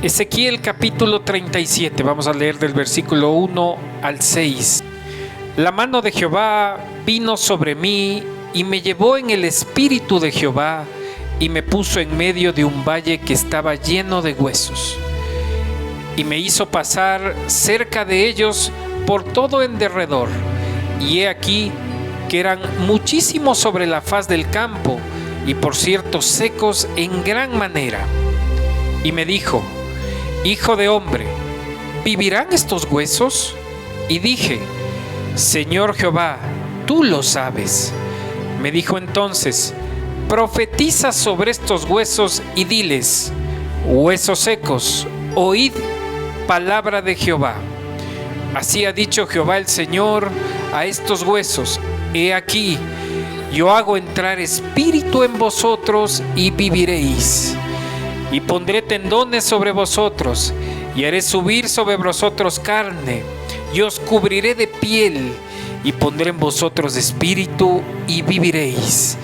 Ezequiel capítulo 37, vamos a leer del versículo 1 al 6. La mano de Jehová vino sobre mí y me llevó en el espíritu de Jehová y me puso en medio de un valle que estaba lleno de huesos. Y me hizo pasar cerca de ellos por todo en derredor. Y he aquí que eran muchísimos sobre la faz del campo y por cierto secos en gran manera. Y me dijo: Hijo de hombre, ¿vivirán estos huesos? Y dije: Señor Jehová, tú lo sabes. Me dijo entonces: Profetiza sobre estos huesos y diles: Huesos secos, oíd palabra de Jehová. Así ha dicho Jehová el Señor a estos huesos: He aquí, yo hago entrar espíritu en vosotros y viviréis. Y pondré tendones sobre vosotros, y haré subir sobre vosotros carne, y os cubriré de piel, y pondré en vosotros espíritu, y viviréis.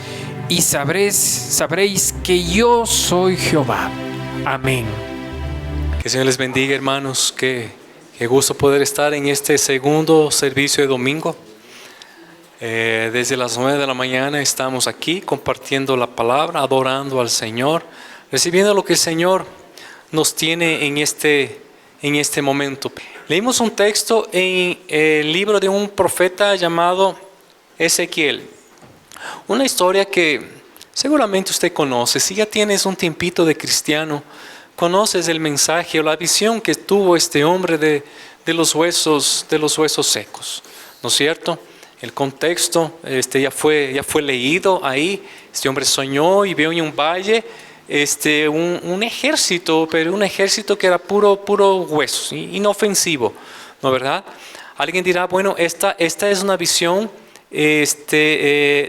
Y sabréis que yo soy Jehová. Amén. Que el Señor les bendiga, hermanos. Qué gusto poder estar en este segundo servicio de domingo. Desde las 9 de la mañana estamos aquí compartiendo la palabra, adorando al Señor, recibiendo lo que el Señor nos tiene en este momento. Leímos un texto en el libro de un profeta llamado Ezequiel. Una historia que seguramente usted conoce. Si ya tienes un tiempito de cristiano, conoces el mensaje o la visión que tuvo este hombre de los huesos secos, ¿no es cierto? El contexto ya fue leído ahí. Este hombre soñó y vio en un valle un ejército, pero un ejército que era puro huesos, inofensivo, ¿no es verdad? Alguien dirá: bueno, esta es una visión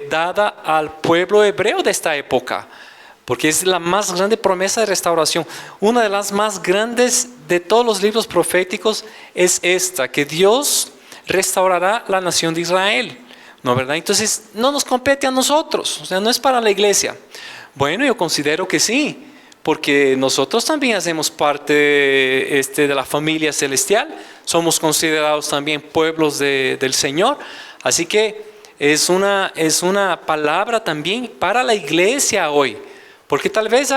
dada al pueblo hebreo de esta época, porque es la más grande promesa de restauración. Una de las más grandes de todos los libros proféticos es esta, que Dios restaurará la nación de Israel, ¿no es verdad? Entonces no nos compete a nosotros, o sea, no es para la iglesia. Bueno, yo considero que sí, porque nosotros también hacemos parte de la familia celestial, somos considerados también pueblos del Señor, así que es una palabra también para la iglesia hoy, porque tal vez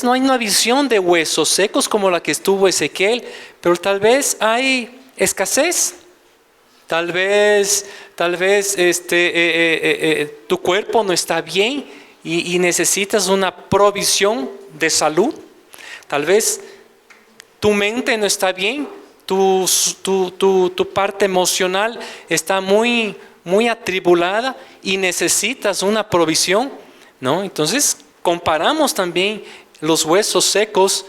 no hay una visión de huesos secos como la que estuvo Ezequiel, pero tal vez hay escasez. Tal vez tu cuerpo no está bien y necesitas una provisión de salud. Tal vez tu mente no está bien, tu parte emocional está muy atribulada y necesitas una provisión, ¿no? Entonces comparamos también los huesos secos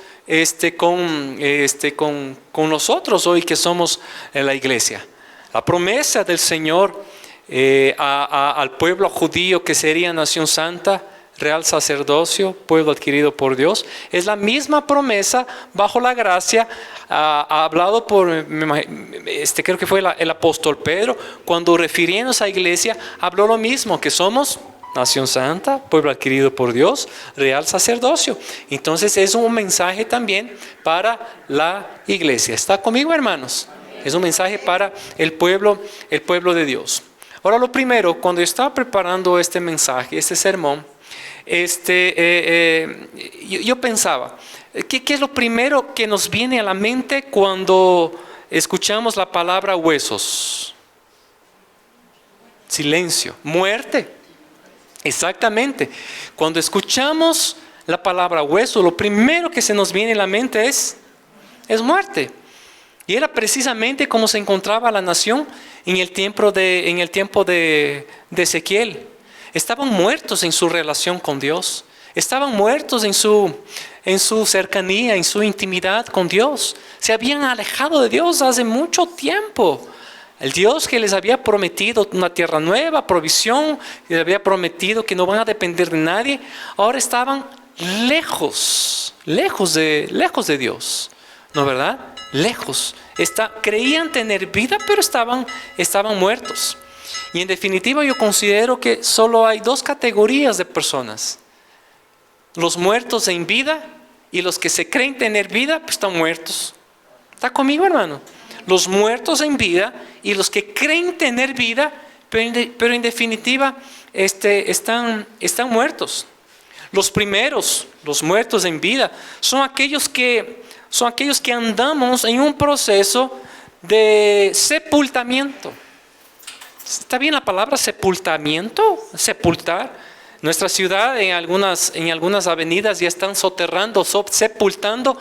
con nosotros hoy que somos en la iglesia. La promesa del Señor al pueblo judío, que sería nación santa, real sacerdocio, pueblo adquirido por Dios, es la misma promesa bajo la gracia. Ha hablado creo que fue el apóstol Pedro, cuando refiriéndose a iglesia habló lo mismo, que somos nación santa, pueblo adquirido por Dios, real sacerdocio. Entonces es un mensaje también para la iglesia. ¿Está conmigo, hermanos? Es un mensaje para el pueblo de Dios. Ahora, lo primero, cuando yo estaba preparando este mensaje, este sermón, yo pensaba, ¿qué es lo primero que nos viene a la mente cuando escuchamos la palabra huesos? Silencio, muerte. Exactamente. Cuando escuchamos la palabra hueso, lo primero que se nos viene a la mente es muerte. Y era precisamente como se encontraba la nación en el tiempo de Ezequiel. Estaban muertos en su relación con Dios. Estaban muertos en su cercanía, en su intimidad con Dios. Se habían alejado de Dios hace mucho tiempo. El Dios que les había prometido una tierra nueva, provisión, les había prometido que no van a depender de nadie, ahora estaban lejos de Dios, ¿no es verdad? Lejos. Creían tener vida, pero estaban muertos. Y en definitiva yo considero que solo hay dos categorías de personas: los muertos en vida y los que se creen tener vida, pues están muertos. ¿Está conmigo, hermano? Los muertos en vida y los que creen tener vida, pero en definitiva están muertos. Los primeros, los muertos en vida, son aquellos que andamos en un proceso de sepultamiento. ¿Está bien la palabra sepultamiento? Sepultar. Nuestra ciudad en algunas avenidas ya están sepultando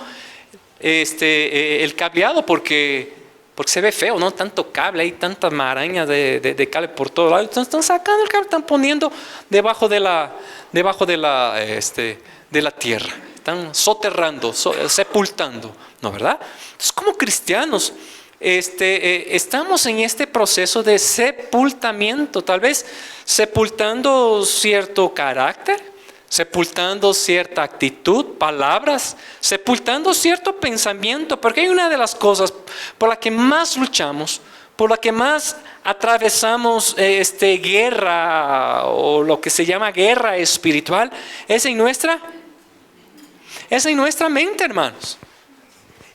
el cableado porque se ve feo, ¿no? Tanto cable, hay tanta maraña de cable por todos lados. Entonces están sacando el cable, están poniendo debajo de la tierra. Están soterrando, sepultando, ¿no, verdad? Entonces, como cristianos, estamos en este proceso de sepultamiento, tal vez sepultando cierto carácter, sepultando cierta actitud, palabras, sepultando cierto pensamiento, porque hay una de las cosas por la que más luchamos, por la que más atravesamos guerra, o lo que se llama guerra espiritual, es en nuestra mente, hermanos.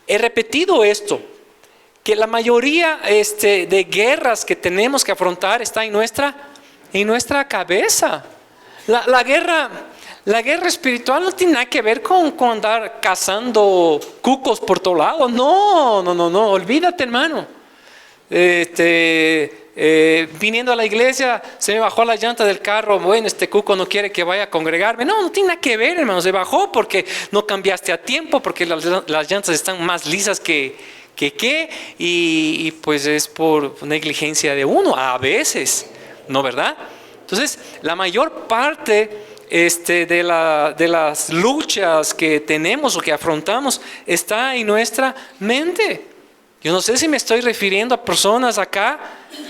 He repetido esto, que la mayoría de guerras que tenemos que afrontar está en nuestra cabeza. La guerra espiritual no tiene nada que ver con andar cazando cucos por todos lados. No, olvídate, hermano. Viniendo a la iglesia, se me bajó la llanta del carro. Bueno, este cuco no quiere que vaya a congregarme. No tiene nada que ver, hermano. Se bajó porque no cambiaste a tiempo, porque las llantas están más lisas y pues es por negligencia de uno, a veces, ¿no, verdad? Entonces, la mayor parte de las luchas que tenemos o que afrontamos está en nuestra mente. Yo no sé si me estoy refiriendo a personas acá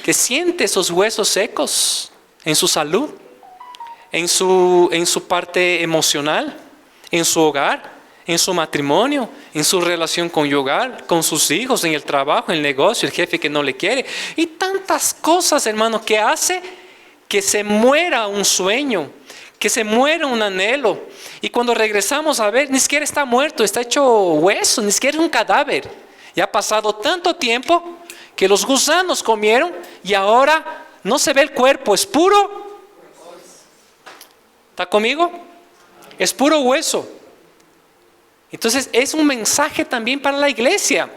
que sienten esos huesos secos en su salud, en su parte emocional, en su hogar, en su matrimonio, en su relación conyugal, con sus hijos, en el trabajo, en el negocio, el jefe que no le quiere. Y tantas cosas, hermano, que hace que se muera un sueño, que se muera un anhelo. Y cuando regresamos a ver, ni siquiera está muerto, está hecho hueso, ni siquiera es un cadáver. Ya ha pasado tanto tiempo que los gusanos comieron y ahora no se ve el cuerpo, es puro. ¿Está conmigo? Es puro hueso. Entonces es un mensaje también para la iglesia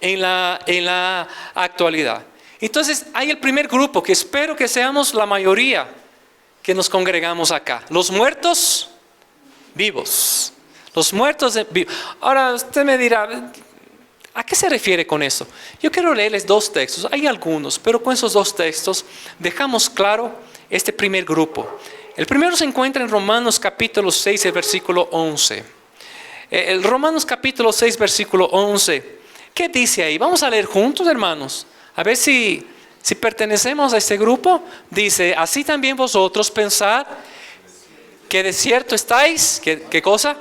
en la actualidad. Entonces hay el primer grupo, que espero que seamos la mayoría que nos congregamos acá. Los muertos vivos. Los muertos vivos. Ahora usted me dirá, ¿a qué se refiere con eso? Yo quiero leerles dos textos. Hay algunos, pero con esos dos textos dejamos claro este primer grupo. El primero se encuentra en Romanos capítulo 6, el versículo 11. El Romanos capítulo 6, versículo 11. ¿Qué dice ahí? Vamos a leer juntos, hermanos. A ver si pertenecemos a este grupo. Dice, así también vosotros pensad que de cierto estáis. ¿Qué cosa?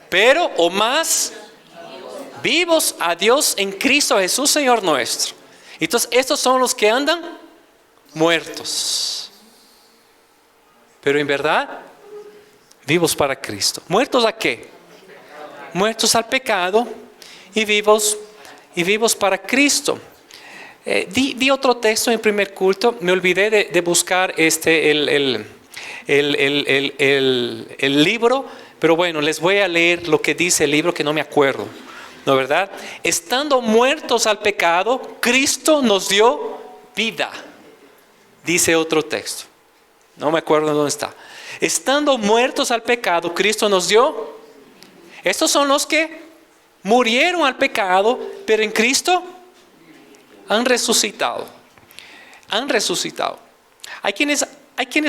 Pero o más vivos a Dios en Cristo Jesús, Señor nuestro. Entonces, estos son los que andan muertos. Pero en verdad, vivos para Cristo. ¿Muertos a qué? Muertos al pecado y vivos para Cristo. Di otro texto en primer culto. Me olvidé de buscar el libro, pero bueno, les voy a leer lo que dice el libro, que no me acuerdo, ¿no, verdad? Estando muertos al pecado, Cristo nos dio vida. Dice otro texto. No me acuerdo dónde está. Estando muertos al pecado, Cristo nos dio. Estos son los que murieron al pecado, pero en Cristo han resucitado. Han resucitado. Hay quienes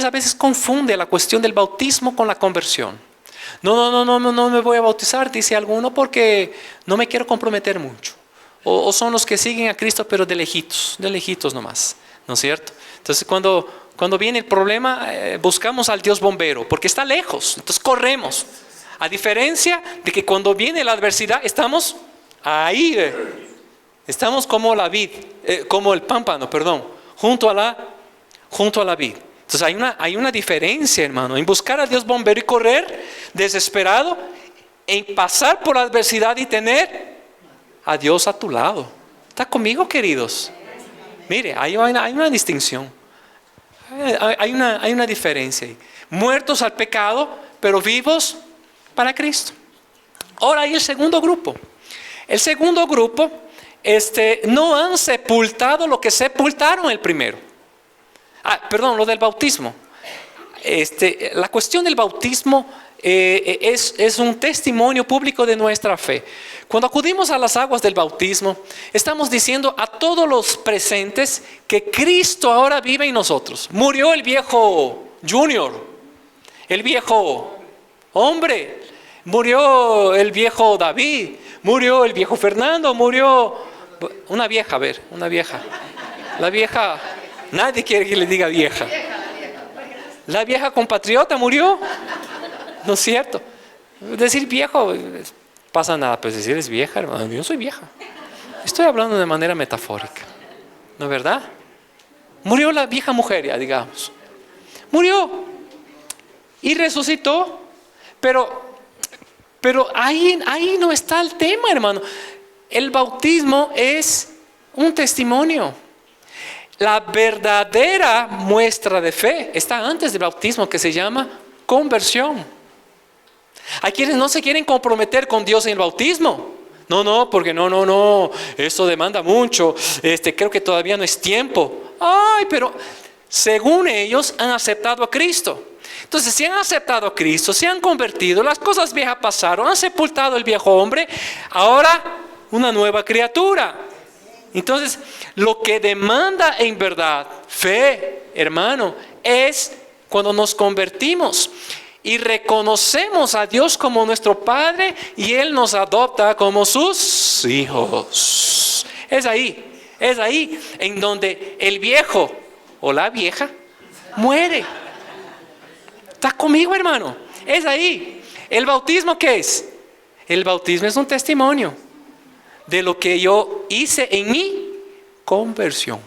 a veces confunden la cuestión del bautismo con la conversión. No me voy a bautizar, dice alguno, porque no me quiero comprometer mucho. O son los que siguen a Cristo, pero de lejitos nomás, ¿no es cierto? Entonces cuando viene el problema, buscamos al Dios bombero, porque está lejos, entonces corremos. A diferencia de que cuando viene la adversidad, estamos ahí, estamos como la vid, como el pámpano, junto a la vid. Entonces hay una diferencia, hermano, en buscar a Dios bombero y correr desesperado, en pasar por la adversidad y tener a Dios a tu lado. ¿Está conmigo, queridos? Mire, hay una distinción. Hay una diferencia ahí. Muertos al pecado, pero vivos para Cristo. Ahora hay el segundo grupo. El segundo grupo no han sepultado lo que sepultaron el primero. Perdón, lo del bautismo. La cuestión del bautismo es un testimonio público de nuestra fe. Cuando acudimos a las aguas del bautismo, estamos diciendo a todos los presentes que Cristo ahora vive en nosotros. Murió el viejo Junior, el viejo hombre, murió el viejo David, murió el viejo Fernando, murió una vieja, la vieja, nadie quiere que le diga vieja. La vieja compatriota murió. ¿No es cierto? Decir viejo, pasa nada, pues decir es vieja, hermano. Yo soy vieja. Estoy hablando de manera metafórica. ¿No es verdad? Murió la vieja mujer, ya digamos. Murió y resucitó. Pero ahí no está el tema, hermano. El bautismo es un testimonio. La verdadera muestra de fe está antes del bautismo, que se llama conversión. Hay quienes no se quieren comprometer con Dios en el bautismo. No, porque no, eso demanda mucho. Creo que todavía no es tiempo. Pero según ellos han aceptado a Cristo. Entonces, si han aceptado a Cristo, se han convertido, las cosas viejas pasaron, han sepultado el viejo hombre, ahora una nueva criatura. Entonces, lo que demanda en verdad fe, hermano, es cuando nos convertimos y reconocemos a Dios como nuestro Padre y Él nos adopta como sus hijos. Es ahí en donde el viejo o la vieja muere. ¿Estás conmigo, hermano? Es ahí. ¿El bautismo qué es? El bautismo es un testimonio de lo que yo hice en mi conversión.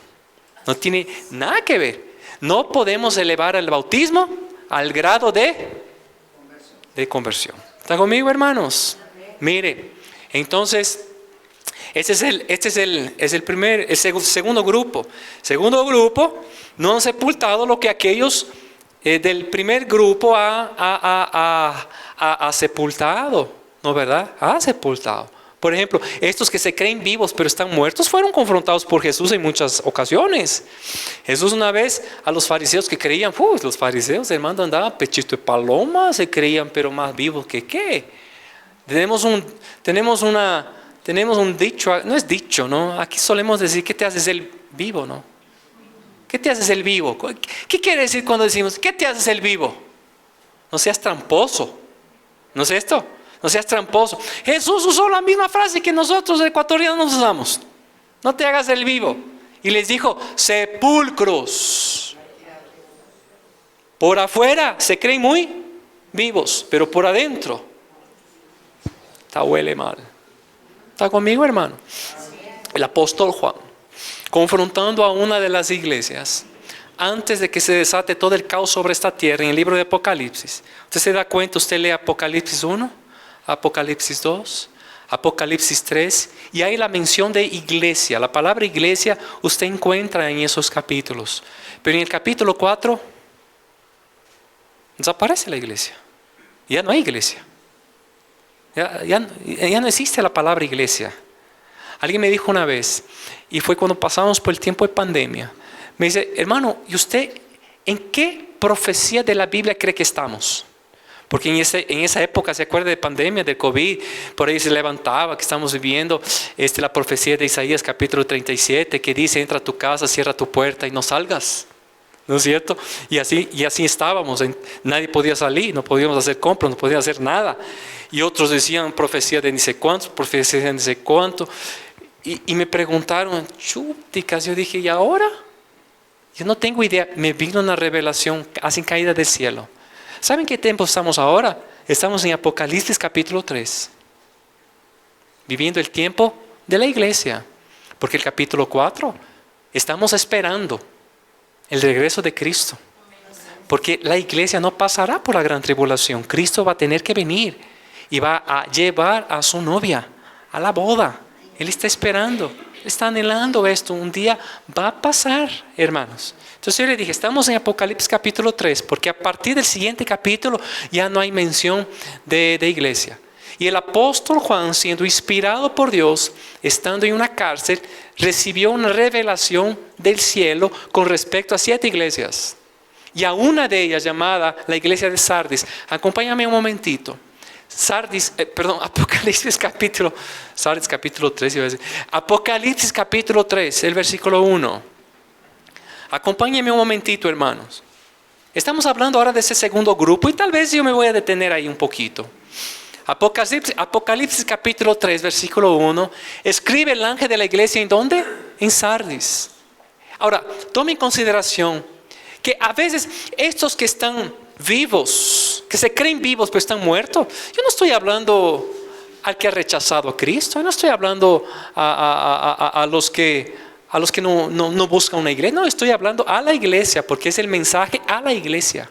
No tiene nada que ver. No podemos elevar el bautismo al grado de conversión. ¿Está conmigo, hermanos? Mire, entonces, este es el segundo grupo. Segundo grupo, no han sepultado lo que aquellos del primer grupo ha sepultado, ¿no verdad? Ha sepultado. Por ejemplo, estos que se creen vivos pero están muertos fueron confrontados por Jesús en muchas ocasiones. Jesús una vez a los fariseos que creían, los fariseos, hermano, andaban pechito de paloma, se creían pero más vivos que qué. Tenemos un dicho, no es dicho, ¿no? Aquí solemos decir, ¿qué te haces el vivo, no? ¿Qué te haces el vivo? ¿Qué quiere decir cuando decimos, ¿qué te haces el vivo? No seas tramposo. ¿No es esto? No seas tramposo. Jesús usó la misma frase que nosotros ecuatorianos usamos. No te hagas el vivo. Y les dijo, sepulcros. Por afuera se creen muy vivos, pero por adentro huele mal. ¿Está conmigo, hermano? El apóstol Juan, confrontando a una de las iglesias, antes de que se desate todo el caos sobre esta tierra, en el libro de Apocalipsis. Usted se da cuenta, usted lee Apocalipsis 1, Apocalipsis 2, Apocalipsis 3, y hay la mención de iglesia. La palabra iglesia usted encuentra en esos capítulos. Pero en el capítulo 4 desaparece la iglesia. Ya no hay iglesia. Ya no existe la palabra iglesia. Alguien me dijo una vez, y fue cuando pasamos por el tiempo de pandemia, me dice, hermano, ¿y usted en qué profecía de la Biblia cree que estamos? Porque en esa época, ¿se acuerda de pandemia, de COVID? Por ahí se levantaba que estamos viviendo la profecía de Isaías capítulo 37, que dice, entra a tu casa, cierra tu puerta y no salgas. ¿No es cierto? Y así estábamos, nadie podía salir, no podíamos hacer compras, no podíamos hacer nada. Y otros decían profecía de ni sé cuántos, profecía de ni sé cuánto. Y me preguntaron, chúpticas, yo dije, ¿y ahora? Yo no tengo idea, me vino una revelación, así caída del cielo. ¿Saben qué tiempo estamos ahora? Estamos en Apocalipsis capítulo 3. Viviendo el tiempo de la iglesia. Porque el capítulo 4, estamos esperando el regreso de Cristo. porque la iglesia no pasará por la gran tribulación. Cristo va a tener que venir y va a llevar a su novia a la boda. Él está esperando, está anhelando esto. Un día va a pasar, hermanos. Entonces yo le dije, estamos en Apocalipsis capítulo 3, porque a partir del siguiente capítulo ya no hay mención de iglesia. Y el apóstol Juan, siendo inspirado por Dios, estando en una cárcel, recibió una revelación del cielo con respecto a 7 iglesias. Y a una de ellas, llamada la iglesia de Sardis. Acompáñame un momentito. Apocalipsis capítulo 3, iba a decir. Apocalipsis capítulo 3, el versículo 1. Acompáñenme un momentito, hermanos. Estamos hablando ahora de ese segundo grupo y tal vez yo me voy a detener ahí un poquito. Apocalipsis capítulo 3, versículo 1. Escribe el ángel de la iglesia, ¿en dónde? En Sardis. Ahora, tome en consideración que a veces estos que están vivos, que se creen vivos pero están muertos, yo no estoy hablando al que ha rechazado a Cristo, yo no estoy hablando a los que no buscan una iglesia, no, estoy hablando a la iglesia, porque es el mensaje a la iglesia.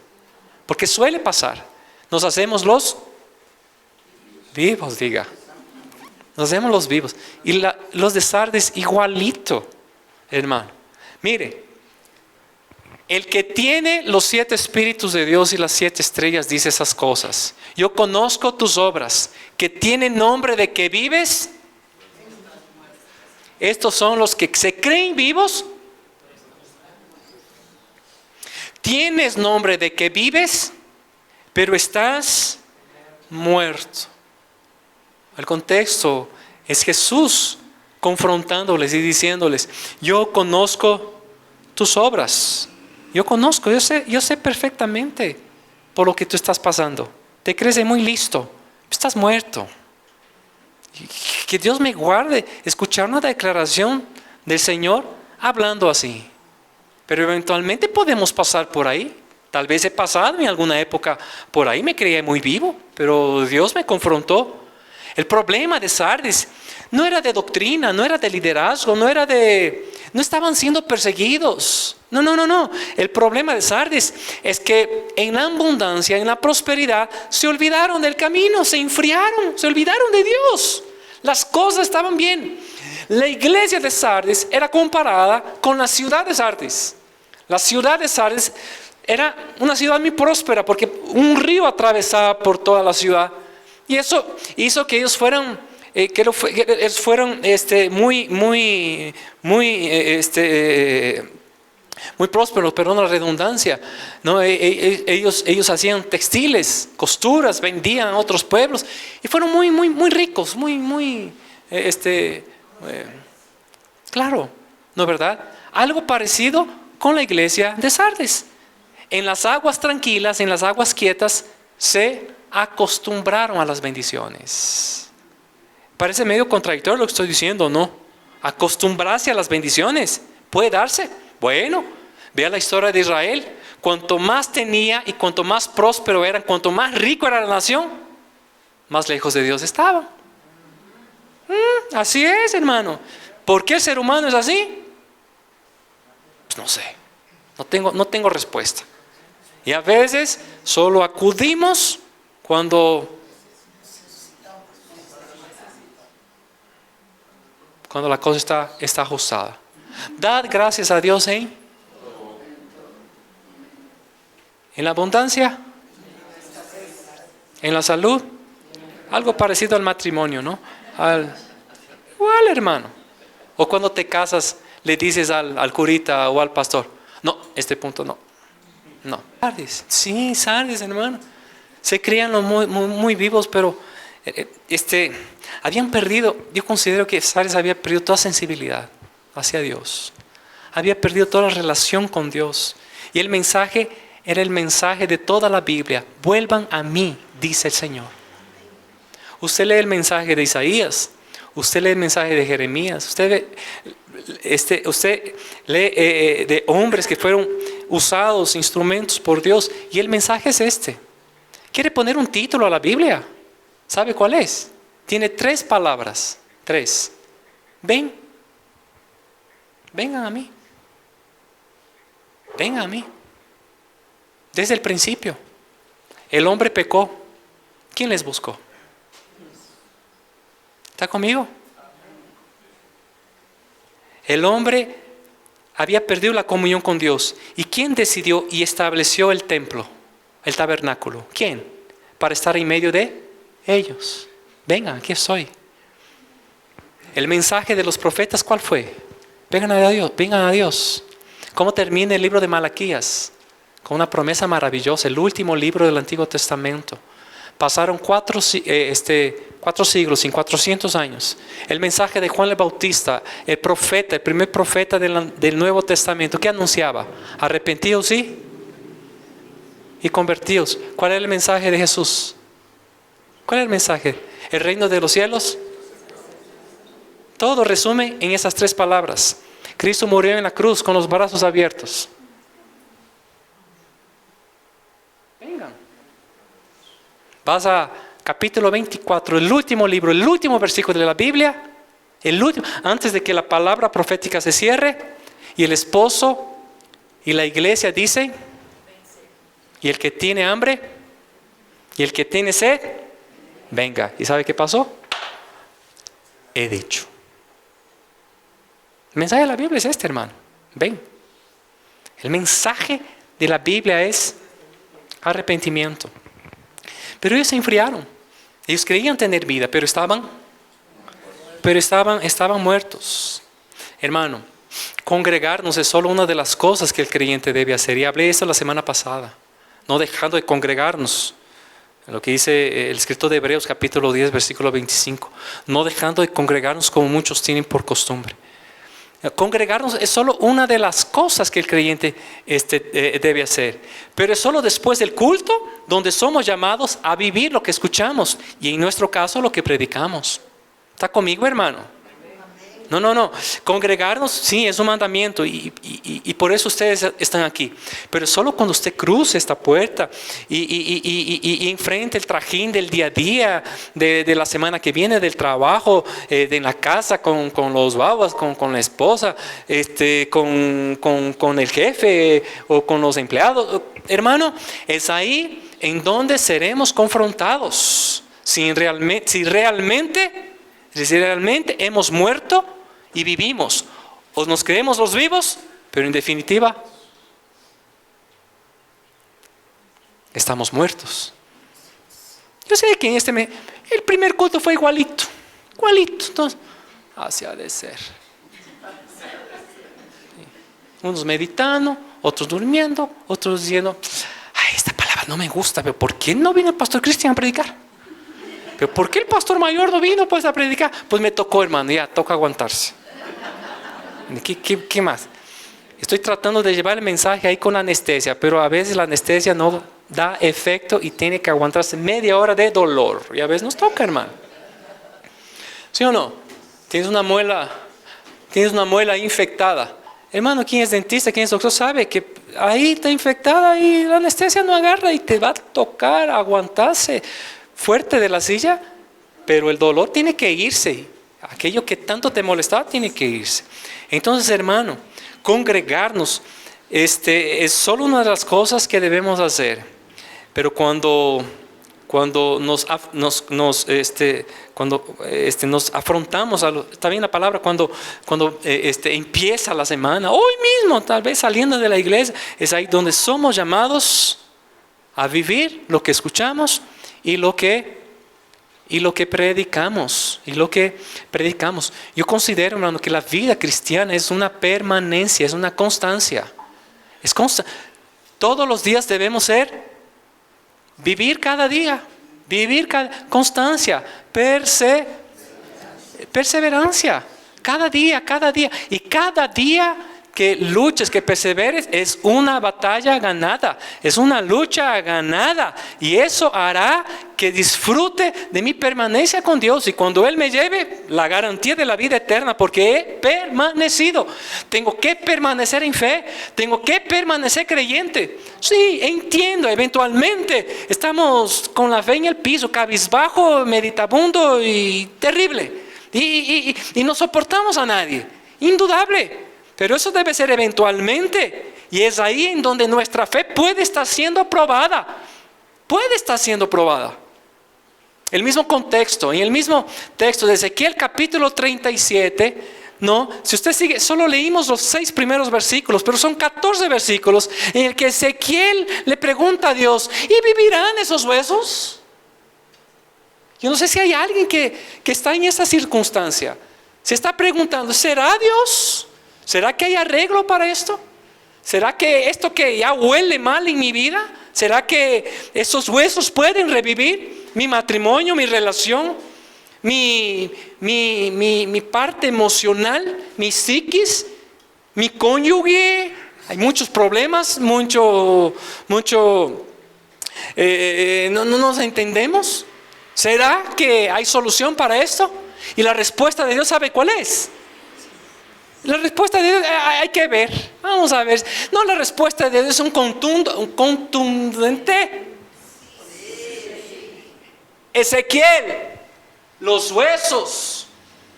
Porque suele pasar, nos hacemos los vivos, diga. Nos hacemos los vivos. Y los de Sardis igualito, hermano. Mire, el que tiene los 7 espíritus de Dios y las 7 estrellas dice esas cosas. Yo conozco tus obras, que tienen nombre de que vives. Estos son los que se creen vivos. Tienes nombre de que vives, pero estás muerto. El contexto es Jesús confrontándoles y diciéndoles, yo conozco tus obras. Yo conozco, yo sé perfectamente por lo que tú estás pasando. Te crees muy listo, estás muerto. Que Dios me guarde escuchar una declaración del Señor hablando así. Pero eventualmente podemos pasar por ahí. Tal vez he pasado en alguna época por ahí, me creía muy vivo, pero Dios me confrontó. El problema de Sardis no era de doctrina, no era de liderazgo, no estaban siendo perseguidos. No. El problema de Sardis es que en la abundancia, en la prosperidad, se olvidaron del camino, se enfriaron, se olvidaron de Dios. Las cosas estaban bien. La iglesia de Sardis era comparada con la ciudad de Sardis. La ciudad de Sardis era una ciudad muy próspera porque un río atravesaba por toda la ciudad. Y eso hizo que ellos fueran muy prósperos, perdón la redundancia, ¿no? Ellos hacían textiles, costuras, vendían a otros pueblos y fueron muy ricos, claro, ¿no es verdad? Algo parecido con la iglesia de Sardis. En las aguas tranquilas, en las aguas quietas, se acostumbraron a las bendiciones. Parece medio contradictorio lo que estoy diciendo, ¿no? Acostumbrarse a las bendiciones, ¿puede darse? Bueno, vea la historia de Israel. Cuanto más tenía y cuanto más próspero eran, cuanto más rico era la nación, más lejos de Dios estaban. Así es, hermano. ¿Por qué el ser humano es así? Pues no sé, no tengo respuesta. Y a veces solo acudimos cuando la cosa está ajustada. Dad gracias a Dios en la abundancia, en la salud, algo parecido al matrimonio, ¿no? Igual, hermano. O cuando te casas le dices al curita o al pastor, no, este punto no. Sí, Sardis, hermano. Se creían muy vivos, pero habían perdido. Yo considero que Sardis había perdido toda sensibilidad hacia Dios. Había perdido toda la relación con Dios. Y el mensaje era el mensaje de toda la Biblia. Vuelvan a mí, dice el Señor. Usted lee el mensaje de Isaías. Usted lee el mensaje de Jeremías. Usted lee de hombres que fueron usados, instrumentos por Dios. Y el mensaje es este. ¿Quiere poner un título a la Biblia? ¿Sabe cuál es? Tiene 3 palabras. 3. Vengan a mí. Vengan a mí. Desde el principio. El hombre pecó. ¿Quién les buscó? ¿Está conmigo? El hombre había perdido la comunión con Dios. ¿Y quién decidió y estableció el templo, el tabernáculo? ¿Quién? Para estar en medio de ellos. Vengan, aquí estoy. El mensaje de los profetas, ¿cuál fue? Vengan a Dios, vengan a Dios. ¿Cómo termina el libro de Malaquías? Con una promesa maravillosa, el último libro del Antiguo Testamento. Pasaron 4 siglos, en 400 años. El mensaje de Juan el Bautista, el profeta, el primer profeta del Nuevo Testamento, ¿qué anunciaba? Arrepentidos y convertidos. ¿Cuál era el mensaje de Jesús? ¿Cuál era el mensaje? ¿El reino de los cielos? Todo resume en esas 3 palabras. Cristo murió en la cruz con los brazos abiertos. Vengan. Vas a capítulo 24, el último libro, el último versículo de la Biblia, el último, antes de que la palabra profética se cierre, y el esposo y la iglesia dicen, y el que tiene hambre, y el que tiene sed, venga. ¿Y sabe qué pasó? He dicho. El mensaje de la Biblia es este, hermano. Ven. El mensaje de la Biblia es arrepentimiento. Pero ellos se enfriaron. Ellos creían tener vida, pero estaban muertos. Hermano, congregarnos es solo una de las cosas que el creyente debe hacer. Y hablé de eso la semana pasada. No dejando de congregarnos. Lo que dice el escritor de Hebreos capítulo 10, versículo 25. No dejando de congregarnos como muchos tienen por costumbre. Congregarnos es solo una de las cosas que el creyente debe hacer. Pero es solo después del culto donde somos llamados a vivir lo que escuchamos. Y en nuestro caso lo que predicamos. ¿Está conmigo, hermano? No. Congregarnos, sí, es un mandamiento y por eso ustedes están aquí. Pero solo cuando usted cruce esta puerta y enfrente el trajín del día a día, de la semana que viene, del trabajo, de en la casa con los babas, con la esposa, con el jefe o con los empleados. Hermano, es ahí en donde seremos confrontados. Si realmente hemos muerto y vivimos, o nos creemos los vivos, pero en definitiva estamos muertos. Yo sé que el primer culto fue igualito, entonces así ha de ser. Unos meditando, otros durmiendo, otros diciendo, ay, esta palabra no me gusta, pero ¿por qué no vino el pastor Cristian a predicar? ¿Pero por qué el pastor mayor no vino pues a predicar? Pues me tocó, hermano, ya toca aguantarse. ¿Qué más? Estoy tratando de llevar el mensaje ahí con anestesia, pero a veces la anestesia no da efecto y tiene que aguantarse media hora de dolor. Y a veces nos toca, hermano. ¿Sí o no? Tienes una muela infectada. Hermano, ¿quién es dentista? ¿Quién es doctor? Sabe que ahí está infectada y la anestesia no agarra y te va a tocar aguantarse fuerte de la silla, pero el dolor tiene que irse. Aquello que tanto te molestaba tiene que irse. Entonces, hermano, congregarnos es solo una de las cosas que debemos hacer. Pero cuando nos afrontamos, está bien la palabra, cuando empieza la semana, hoy mismo, tal vez saliendo de la iglesia, es ahí donde somos llamados a vivir lo que escuchamos y lo que predicamos. Yo considero, hermano, que la vida cristiana es una permanencia, es una constancia. Todos los días debemos vivir cada día, constancia, perseverancia, cada día. Y cada día que luches, que perseveres, es una batalla ganada, es una lucha ganada. Y eso hará que disfrute de mi permanencia con Dios. Y cuando Él me lleve, la garantía de la vida eterna, porque he permanecido. Tengo que permanecer en fe, tengo que permanecer creyente. Sí, entiendo, eventualmente estamos con la fe en el piso, cabizbajo, meditabundo y terrible. Y no soportamos a nadie, indudable. Pero eso debe ser eventualmente. Y es ahí en donde nuestra fe puede estar siendo probada. Puede estar siendo probada. El mismo contexto, en el mismo texto de Ezequiel capítulo 37, ¿no? Si usted sigue, solo leímos los 6 primeros versículos, pero son 14 versículos en el que Ezequiel le pregunta a Dios, ¿y vivirán esos huesos? Yo no sé si hay alguien que está en esa circunstancia. Se está preguntando, ¿será Dios? ¿Será que hay arreglo para esto? ¿Será que esto que ya huele mal en mi vida? ¿Será que esos huesos pueden revivir? Mi matrimonio, mi relación, mi parte emocional, mi psiquis, mi cónyuge. Hay muchos problemas, no nos entendemos. ¿Será que hay solución para esto? Y la respuesta de Dios, ¿sabe cuál es? La respuesta de Dios hay que ver. Vamos a ver. No, la respuesta de Dios es un contundente. Ezequiel, los huesos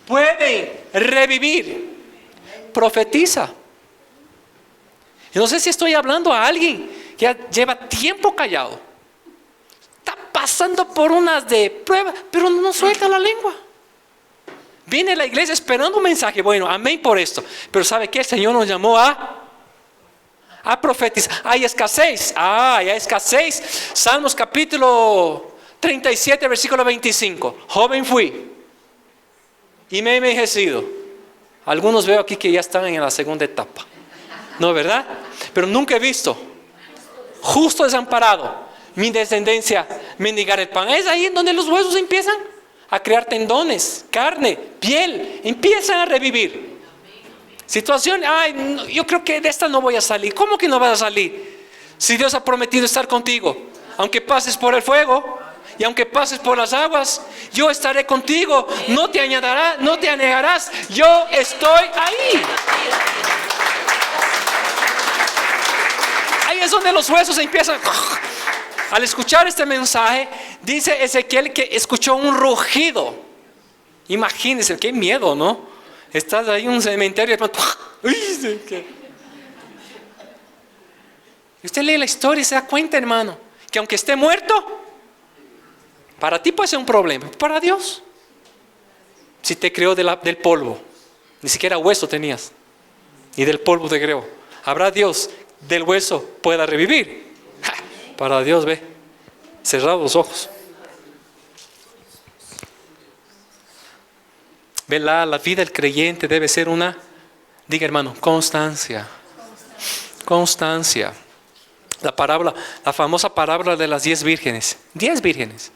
pueden revivir. Profetiza. Yo no sé si estoy hablando a alguien que ya lleva tiempo callado. Está pasando por unas de prueba, pero no suelta la lengua. Viene a la iglesia esperando un mensaje. Bueno, amén por esto. Pero ¿sabe qué? El Señor nos llamó a profetizar. Hay escasez. Hay escasez. Salmos capítulo 37, versículo 25. Joven fui y me he envejecido. Algunos veo aquí que ya están en la segunda etapa. ¿No, verdad? Pero nunca he visto justo desamparado, mi descendencia mendigar el pan. Es ahí en donde los huesos empiezan a crear tendones, carne, piel, empiezan a revivir. Situación, yo creo que de esta no voy a salir. ¿Cómo que no vas a salir? Si Dios ha prometido estar contigo, aunque pases por el fuego y aunque pases por las aguas, yo estaré contigo. No te anegarás. Yo estoy ahí. Ahí es donde los huesos empiezan. Al escuchar este mensaje, dice Ezequiel que escuchó un rugido. Imagínense, qué miedo, ¿no? Estás ahí en un cementerio y de pronto, y usted lee la historia y se da cuenta, hermano, que aunque esté muerto, para ti puede ser un problema. Para Dios, si te creó del polvo, ni siquiera hueso tenías, y del polvo te creó, ¿habrá Dios del hueso pueda revivir? Para Dios, ve, cerrados los ojos. Ve, la vida del creyente debe ser una, diga hermano, constancia. Constancia. La famosa parábola de las 10 vírgenes. 10 vírgenes.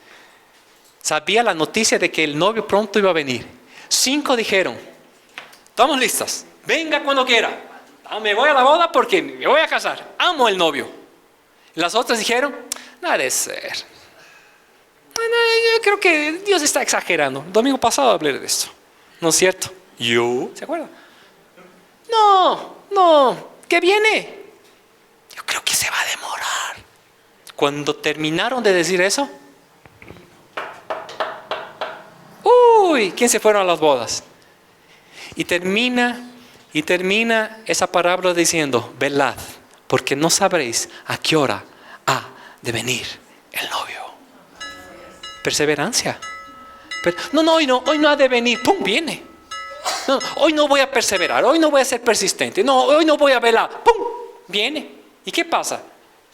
Sabía la noticia de que el novio pronto iba a venir. 5 dijeron, estamos listas, venga cuando quiera. Me voy a la boda porque me voy a casar. Amo el novio. Las otras dijeron, no ha de ser. Yo creo que Dios está exagerando. El domingo pasado hablé de esto. ¿No es cierto? ¿Se acuerdan? No, ¿qué viene? Yo creo que se va a demorar. Cuando terminaron de decir eso, ¿quién se fueron a las bodas? Y termina esa parábola diciendo, velad, porque no sabréis a qué hora ha de venir el novio. Perseverancia. Hoy no ha de venir, ¡pum!, viene. No, hoy no voy a perseverar, hoy no voy a ser persistente, no, hoy no voy a velar, ¡pum!, viene. ¿Y qué pasa?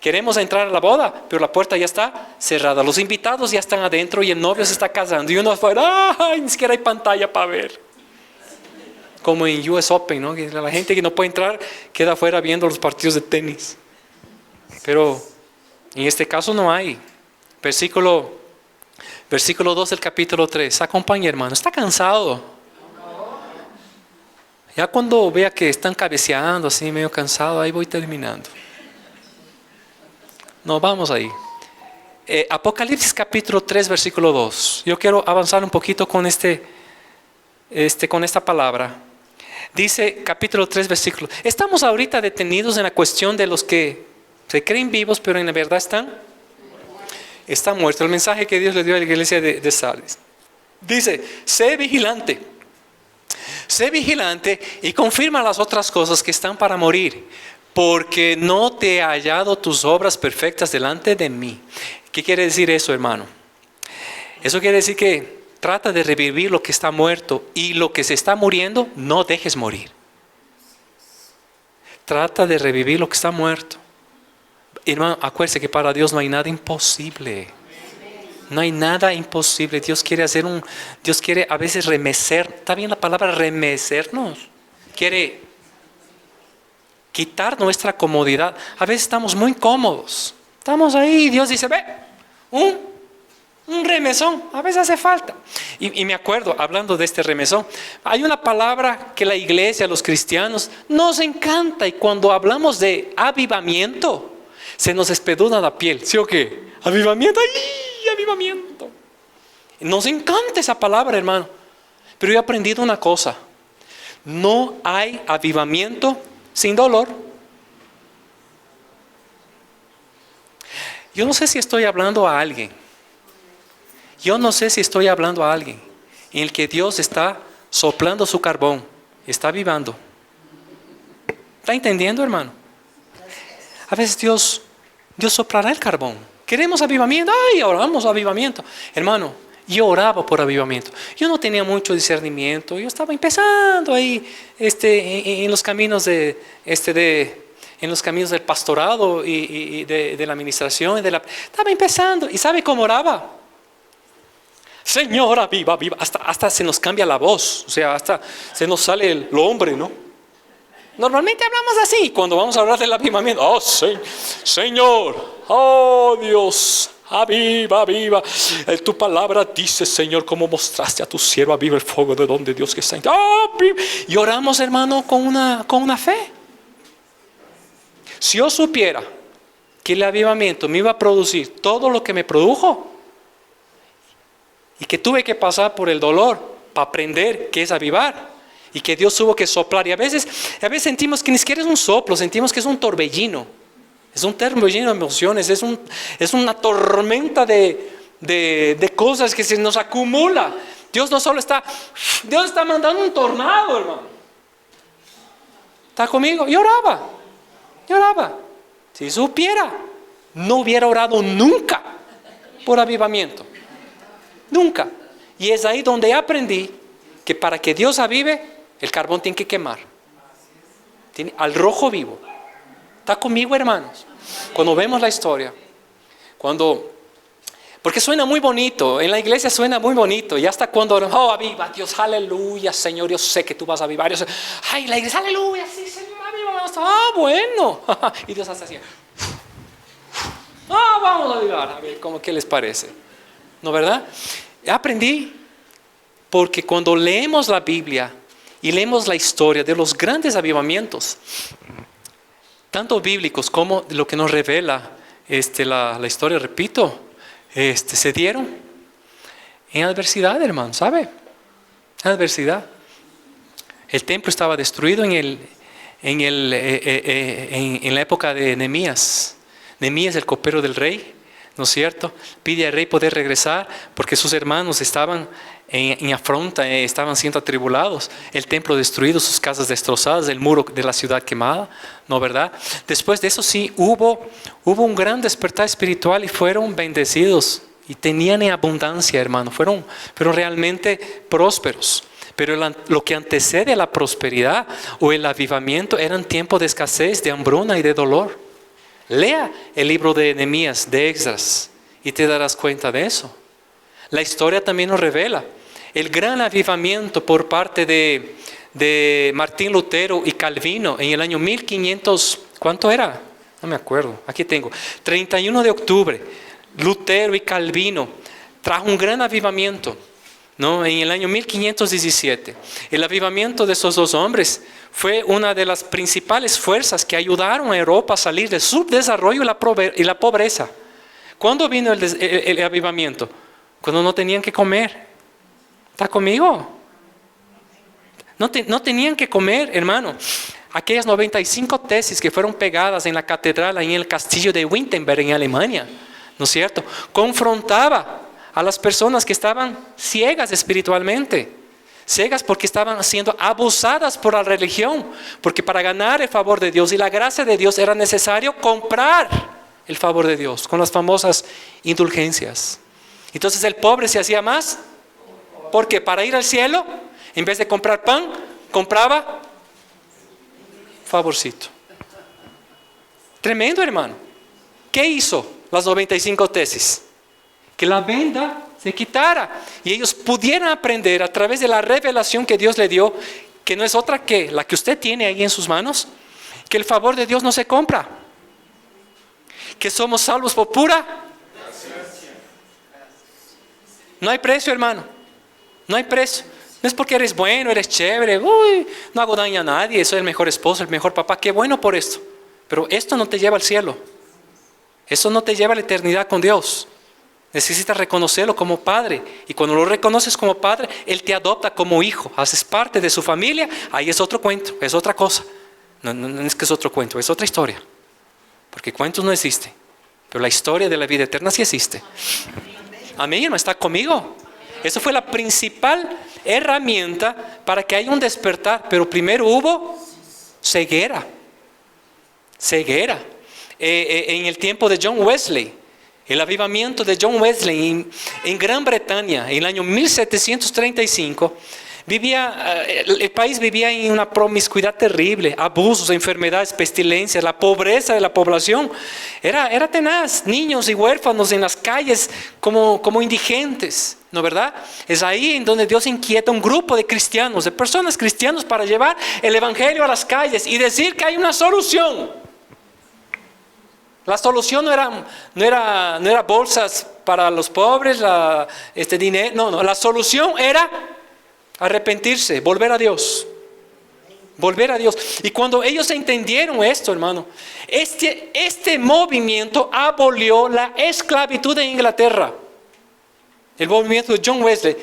Queremos entrar a la boda, pero la puerta ya está cerrada, los invitados ya están adentro y el novio se está casando y uno afuera, ni siquiera hay pantalla para ver. Como en US Open, ¿no? Que la gente que no puede entrar queda afuera viendo los partidos de tenis. Pero en este caso no hay. Versículo 2 del capítulo 3. Acompaña, hermano. ¿Está cansado? Ya cuando vea que están cabeceando así, medio cansado, ahí voy terminando. No, vamos ahí. Apocalipsis capítulo 3, versículo 2. Yo quiero avanzar un poquito con con esta palabra. Dice capítulo 3, versículo. Estamos ahorita detenidos en la cuestión de los que se creen vivos, pero en la verdad están muertos. El mensaje que Dios le dio a la iglesia de Sardis. Dice, sé vigilante, sé vigilante y confirma las otras cosas que están para morir, porque no te he hallado tus obras perfectas delante de mí. ¿Qué quiere decir eso, hermano? Eso quiere decir que trata de revivir lo que está muerto, y lo que se está muriendo, no dejes morir. Trata de revivir lo que está muerto. Hermano, acuérdese que para Dios no hay nada imposible. No hay nada imposible. Dios quiere a veces remecer. ¿Está bien la palabra remecernos? Quiere quitar nuestra comodidad. A veces estamos muy cómodos. Estamos ahí y Dios dice, ve, un remesón. A veces hace falta. Y me acuerdo, hablando de este remesón, hay una palabra que la iglesia, los cristianos, nos encanta. Y cuando hablamos de avivamiento, se nos espeduna la piel. ¿Sí o qué? Avivamiento. ¡Ay! Avivamiento. Nos encanta esa palabra, hermano. Pero yo he aprendido una cosa. No hay avivamiento sin dolor. Yo no sé si estoy hablando a alguien. Yo no sé si estoy hablando a alguien en el que Dios está soplando su carbón. Está avivando. ¿Está entendiendo, hermano? A veces Dios soplará el carbón. Queremos avivamiento. ¡Ay, oramos avivamiento! Hermano, yo oraba por avivamiento. Yo no tenía mucho discernimiento. Yo estaba empezando ahí en los caminos en los caminos del pastorado y de la administración. Estaba empezando. ¿Y sabe cómo oraba? Señor, aviva, aviva. Hasta se nos cambia la voz. O sea, hasta se nos sale el hombre, ¿no? Normalmente hablamos así cuando vamos a hablar del avivamiento. Oh, Señor, oh Dios, aviva, aviva. Tu palabra dice, Señor, como mostraste a tu siervo, aviva el fuego de donde Dios que está. Oh, y oramos, hermano, con una fe. Si yo supiera que el avivamiento me iba a producir todo lo que me produjo, y que tuve que pasar por el dolor para aprender qué es avivar, y que Dios tuvo que soplar, y a veces sentimos que ni siquiera es un soplo, sentimos que es un torbellino. Es un torbellino de emociones, es una tormenta de cosas que se nos acumula. Dios está mandando un tornado, hermano. ¿Está conmigo? Yo oraba. Si supiera, no hubiera orado nunca por avivamiento. Nunca. Y es ahí donde aprendí que para que Dios avive, el carbón tiene que quemar. Al rojo vivo. ¿Está conmigo, hermanos? Cuando vemos la historia, porque suena muy bonito, en la iglesia suena muy bonito, y hasta cuando, oh, aviva, Dios, aleluya, Señor, yo sé que tú vas a avivar. Ay, la iglesia, aleluya, sí, Señor, aviva. Ah, bueno. Y Dios hace así. Vamos a avivar, a ver, ¿qué les parece? ¿No, verdad? Aprendí, porque cuando leemos la Biblia y leemos la historia de los grandes avivamientos, tanto bíblicos como lo que nos revela la historia, repito, se dieron en adversidad, hermano, ¿sabe? En adversidad. El templo estaba destruido en la época de Nehemías. Nehemías, el copero del rey, ¿no es cierto? Pide al rey poder regresar porque sus hermanos estaban en afronta, estaban siendo atribulados. El templo destruido, sus casas destrozadas, el muro de la ciudad quemada, ¿no, verdad? Después de eso sí hubo un gran despertar espiritual y fueron bendecidos y tenían en abundancia, hermano. Fueron realmente prósperos. Pero lo que antecede a la prosperidad o el avivamiento eran tiempos de escasez, de hambruna y de dolor. Lea el libro de Nehemías, de Esdras, y te darás cuenta de eso. La historia también nos revela el gran avivamiento por parte de Martín Lutero y Calvino en el año 1500. ¿Cuánto era? No me acuerdo. Aquí tengo. 31 de octubre. Lutero y Calvino trajo un gran avivamiento, ¿no? En el año 1517. El avivamiento de esos dos hombres fue una de las principales fuerzas que ayudaron a Europa a salir del subdesarrollo y la pobreza. ¿Cuándo vino el avivamiento? Cuando no tenían que comer. ¿Está conmigo? No tenían que comer, hermano. Aquellas 95 tesis que fueron pegadas en la catedral, en el castillo de Wittenberg en Alemania, ¿no es cierto? Confrontaba a las personas que estaban ciegas espiritualmente. Ciegas porque estaban siendo abusadas por la religión, porque para ganar el favor de Dios y la gracia de Dios era necesario comprar el favor de Dios con las famosas indulgencias. Entonces el pobre se hacía más, porque para ir al cielo, en vez de comprar pan, compraba favorcito. Tremendo, hermano. ¿Qué hizo las 95 tesis? Que la venda se quitara y ellos pudieran aprender a través de la revelación que Dios le dio, que no es otra que la que usted tiene ahí en sus manos, que el favor de Dios no se compra, que somos salvos por pura. No hay precio, hermano, no hay precio. No es porque eres bueno, eres chévere, uy, no hago daño a nadie, soy el mejor esposo, el mejor papá, qué bueno por esto. Pero esto no te lleva al cielo, eso no te lleva a la eternidad con Dios. Necesitas reconocerlo como padre, y cuando lo reconoces como padre, Él te adopta como hijo, haces parte de su familia. Ahí es otro cuento, es otra cosa. No es que es otro cuento, es otra historia, porque cuentos no existen, pero la historia de la vida eterna sí existe. Amén, hermano, ¿está conmigo? Eso fue la principal herramienta para que haya un despertar, pero primero hubo ceguera. En el tiempo de John Wesley, el avivamiento de John Wesley en Gran Bretaña, en el año 1735, el país vivía en una promiscuidad terrible, abusos, enfermedades, pestilencias, la pobreza de la población era tenaz, niños y huérfanos en las calles como indigentes, ¿no verdad? Es ahí en donde Dios inquieta un grupo de cristianos, de personas cristianas, para llevar el evangelio a las calles y decir que hay una solución. La solución no era bolsas para los pobres, dinero, no, la solución era arrepentirse, volver a Dios. Volver a Dios. Y cuando ellos entendieron esto, hermano, este movimiento abolió la esclavitud en Inglaterra. El movimiento de John Wesley.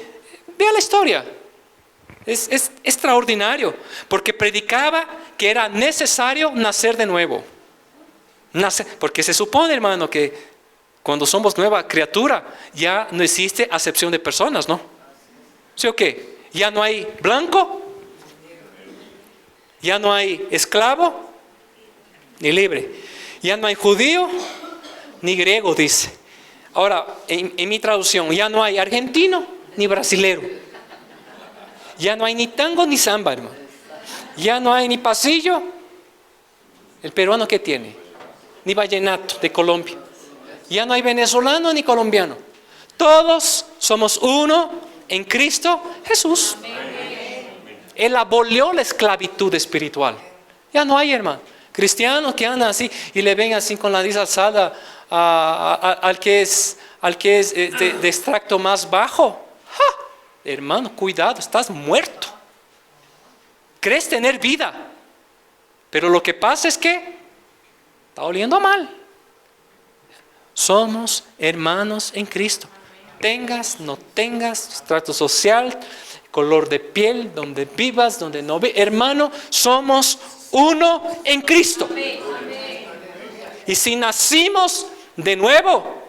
Vea la historia. Es extraordinario, porque predicaba que era necesario nacer de nuevo. Porque se supone, hermano, que cuando somos nueva criatura ya no existe acepción de personas, ¿no? ¿Sí o qué? Ya no hay blanco, ya no hay esclavo ni libre, ya no hay judío ni griego, dice. Ahora, en mi traducción, ya no hay argentino ni brasilero, ya no hay ni tango ni samba, hermano, ya no hay ni pasillo. ¿El peruano qué tiene? Ni vallenato de Colombia. Ya no hay venezolano ni colombiano. Todos somos uno en Cristo Jesús. Él abolió la esclavitud espiritual. Ya no hay, hermano, cristianos que andan así y le ven así con la nariz alzada al que es de extracto más bajo. ¡Ja! Hermano, cuidado, estás muerto. Crees tener vida, pero lo que pasa es que está oliendo mal. Somos hermanos en Cristo. Tengas, no tengas, estrato social, color de piel, donde vivas, donde no vivas. Hermano, somos uno en Cristo. Y si nacimos de nuevo,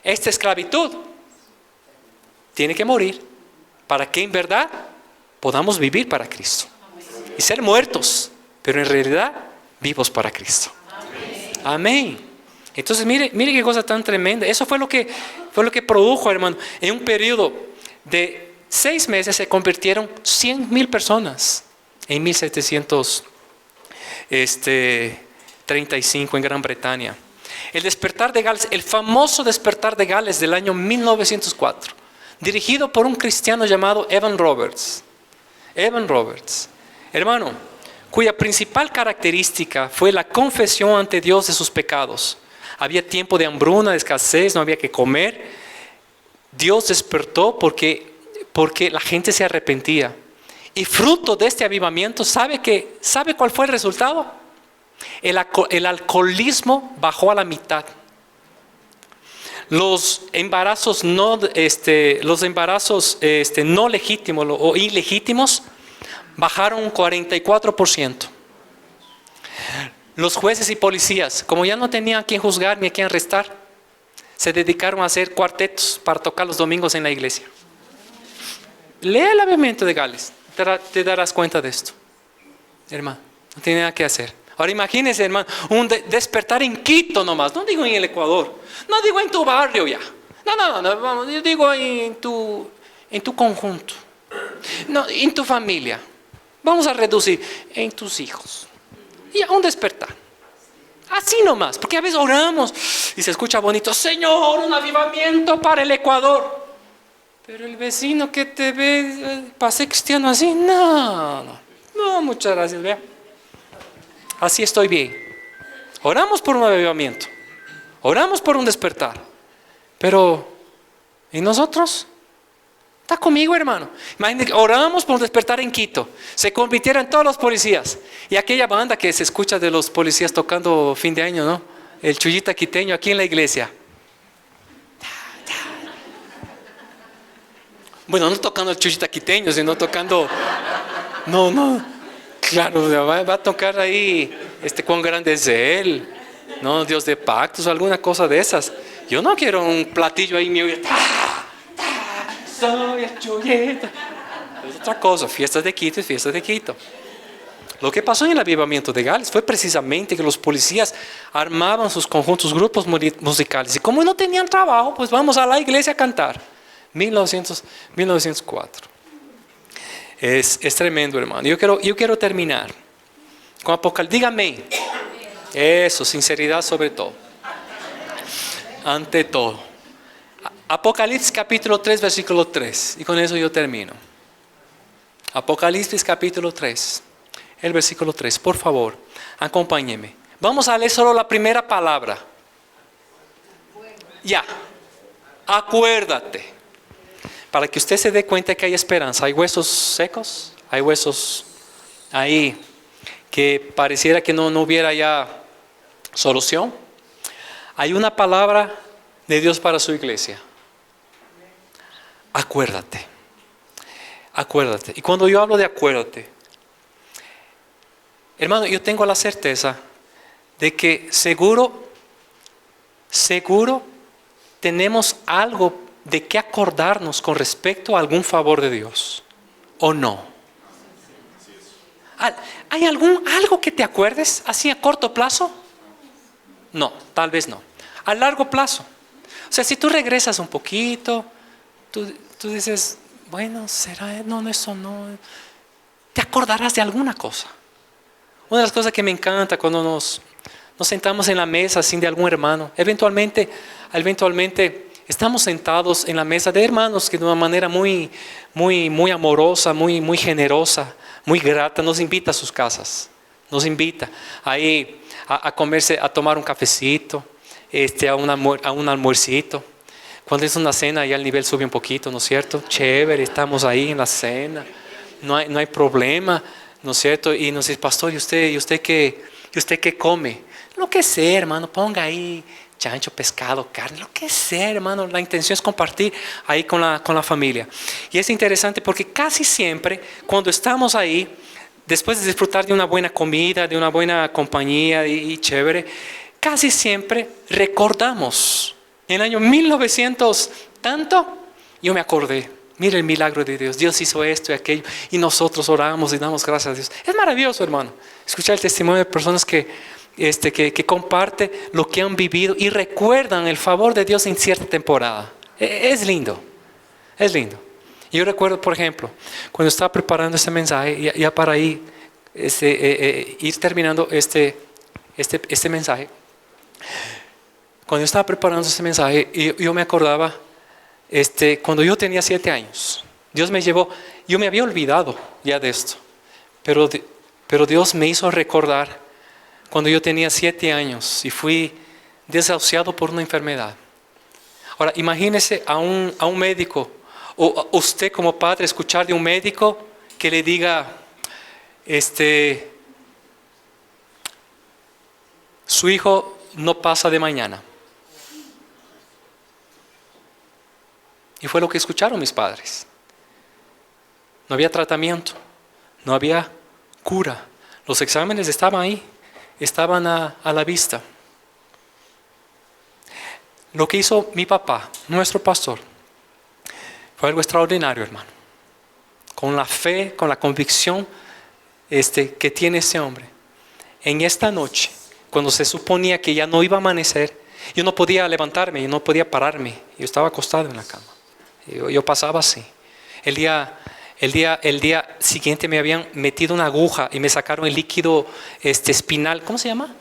esta esclavitud tiene que morir para que en verdad podamos vivir para Cristo. Y ser muertos, pero en realidad vivos para Cristo. Amén. Entonces mire qué cosa tan tremenda. Eso fue lo que produjo, hermano. En un periodo de 6 meses se convirtieron 100,000 personas en 1735 en Gran Bretaña. El despertar de Gales, el famoso despertar de Gales del año 1904, dirigido por un cristiano llamado Evan Roberts. Hermano, cuya principal característica fue la confesión ante Dios de sus pecados. Había tiempo de hambruna, de escasez, no había que comer. Dios despertó porque la gente se arrepentía. Y fruto de este avivamiento, ¿sabe cuál fue el resultado? El alcoholismo bajó a la mitad. Los embarazos no legítimos o ilegítimos bajaron un 44%. Los jueces y policías, como ya no tenían a quién juzgar ni a quién arrestar, se dedicaron a hacer cuartetos para tocar los domingos en la iglesia. lee el avivamiento de Gales, te darás cuenta de esto. Hermano, no tiene nada que hacer. Ahora imagínense, hermano, un despertar en Quito nomás, no digo en el Ecuador, no digo en tu barrio ya, no, vamos, yo digo en tu conjunto, no, en tu familia, vamos a reducir, en tus hijos, y a un despertar, así nomás, porque a veces oramos y se escucha bonito, Señor, un avivamiento para el Ecuador, pero el vecino que te ve, pasé cristiano así, no, muchas gracias, vea. Así estoy bien. Oramos por un avivamiento. Oramos por un despertar. Pero, ¿y nosotros? ¿Está conmigo, hermano? Imagínate, oramos por un despertar en Quito. Se convirtieron todos los policías. Y aquella banda que se escucha de los policías tocando fin de año, ¿no? El chullita quiteño aquí en la iglesia. Bueno, no tocando el chullita quiteño, sino tocando... No. Claro, va a tocar ahí, cuán grande es Él, ¿no? Dios de pactos, alguna cosa de esas. Yo no quiero un platillo ahí mío, soy el chulleta. Es otra cosa, fiestas de Quito es fiestas de Quito. Lo que pasó en el avivamiento de Gales fue precisamente que los policías armaban sus conjuntos, grupos musicales. Y como no tenían trabajo, pues vamos a la iglesia a cantar. 1904. Es tremendo, hermano. Yo quiero terminar con Apocalipsis. Dígame. Eso, sinceridad sobre todo. Ante todo. Apocalipsis capítulo 3, versículo 3. Y con eso yo termino. Apocalipsis capítulo 3. El versículo 3. Por favor, acompáñeme. Vamos a leer solo la primera palabra. Ya. Acuérdate. Para que usted se dé cuenta que hay esperanza. Hay huesos secos, hay huesos ahí que pareciera que no hubiera ya solución. Hay una palabra de Dios para su iglesia. Acuérdate. Acuérdate. Y cuando yo hablo de acuérdate, hermano, yo tengo la certeza de que seguro tenemos algo de qué acordarnos con respecto a algún favor de Dios, ¿o no? ¿Hay algo que te acuerdes así a corto plazo? No, tal vez no. A largo plazo. O sea, si tú regresas un poquito, tú dices, bueno, será, no, eso no. Te acordarás de alguna cosa. Una de las cosas que me encanta cuando nos sentamos en la mesa sin de algún hermano, eventualmente estamos sentados en la mesa de hermanos que de una manera muy amorosa, muy generosa, muy grata, nos invita a sus casas. Nos invita ahí a comerse, a tomar un cafecito, a un almuercito. Cuando es una cena ya el nivel sube un poquito, ¿no es cierto? Chévere, estamos ahí en la cena, no hay problema, ¿no es cierto? Y nos dice, pastor, ¿y usted qué come? Lo que sea, hermano, ponga ahí chancho, pescado, carne, lo que sea, hermano. La intención es compartir ahí con la familia. Y es interesante porque casi siempre cuando estamos ahí, después de disfrutar de una buena comida, de una buena compañía y chévere, casi siempre recordamos. En el año 1900 tanto, yo me acordé. Mira el milagro de Dios. Dios hizo esto y aquello. Y nosotros oramos y damos gracias a Dios. Es maravilloso, hermano, escuchar el testimonio de personas que comparten lo que han vivido y recuerdan el favor de Dios en cierta temporada. Es lindo. Es lindo. Yo recuerdo, por ejemplo, cuando estaba preparando este mensaje, ya para ahí, ir terminando este mensaje. Cuando yo estaba preparando este mensaje, yo me acordaba, cuando yo tenía 7 años, Dios me llevó, yo me había olvidado ya de esto, pero Dios me hizo recordar cuando yo tenía 7 años y fui desahuciado por una enfermedad. Ahora, imagínese a un médico, o usted como padre escuchar de un médico que le diga, su hijo no pasa de mañana. Y fue lo que escucharon mis padres. No había tratamiento, no había cura. Los exámenes estaban ahí, estaban a la vista. Lo que hizo mi papá, nuestro pastor, fue algo extraordinario, hermano. con la fe, con la convicción que tiene ese hombre. En esta noche, cuando se suponía que ya no iba a amanecer, yo no podía levantarme, yo no podía pararme. Yo estaba acostado en la cama. Yo pasaba así. El día siguiente me habían metido una aguja y me sacaron el líquido espinal. ¿Cómo se llama?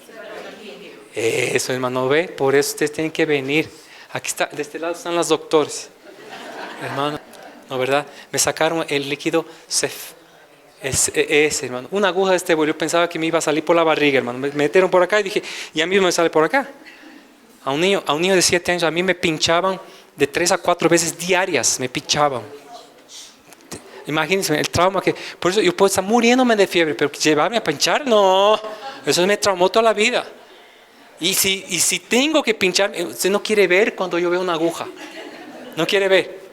Eso, hermano, ve. Por eso ustedes tienen que venir. Aquí está, de este lado están los doctores. Hermano, no, ¿verdad? Me sacaron el líquido ese, hermano. Una aguja de este vuelo. Yo pensaba que me iba a salir por la barriga, hermano. Me metieron por acá y dije, ya mismo me sale por acá. A un niño de 7 años, a mí me pinchaban de 3 a 4 veces diarias. Me pinchaban. Imagínense el trauma que... Por eso yo puedo estar muriéndome de fiebre, pero llevarme a pinchar, no. Eso me traumó toda la vida. Y si tengo que pincharme, usted no quiere ver cuando yo veo una aguja. No quiere ver.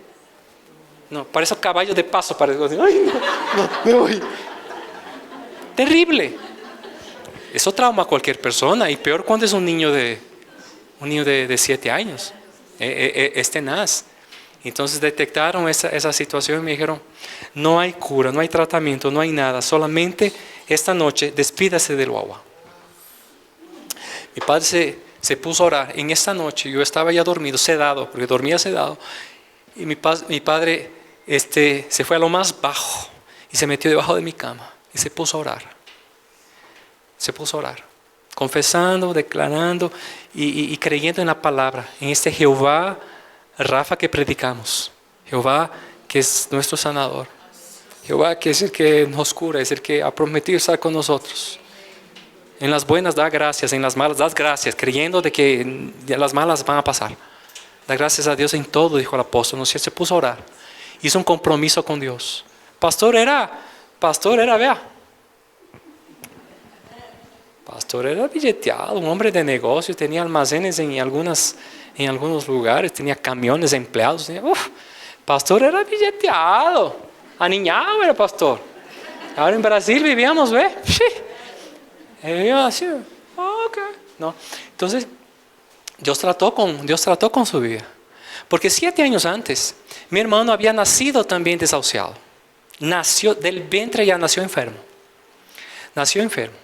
No, para esos caballos de paso, para decir, ay, no, me voy. Terrible. Eso trauma a cualquier persona, y peor cuando es un niño de 7 años. Es tenaz. Entonces detectaron esa situación y me dijeron, no hay cura, no hay tratamiento, no hay nada, solamente esta noche despídase del guagua. Mi padre se puso a orar. En esta noche yo estaba ya dormido, sedado, porque dormía sedado, y mi padre se fue a lo más bajo y se metió debajo de mi cama y se puso a orar. Se puso a orar, confesando, declarando y creyendo en la palabra, en este Jehová Rafa que predicamos, Jehová que es nuestro sanador, Jehová que es el que nos cura, es el que ha prometido estar con nosotros. En las buenas da gracias, en las malas das gracias, creyendo de que las malas van a pasar. Da gracias a Dios en todo, dijo el apóstol. No sé, se puso a orar, hizo un compromiso con Dios. Pastor era, vea, pastor era billeteado, un hombre de negocios, tenía almacenes en algunos lugares, tenía camiones, empleados. Pastor era billeteado, aniñado era pastor. Ahora en Brasil vivíamos, ¿ve? Así, okay. No. Entonces, Dios trató con su vida. Porque 7 años antes, mi hermano había nacido también desahuciado. Nació del vientre, ya nació enfermo. Nació enfermo.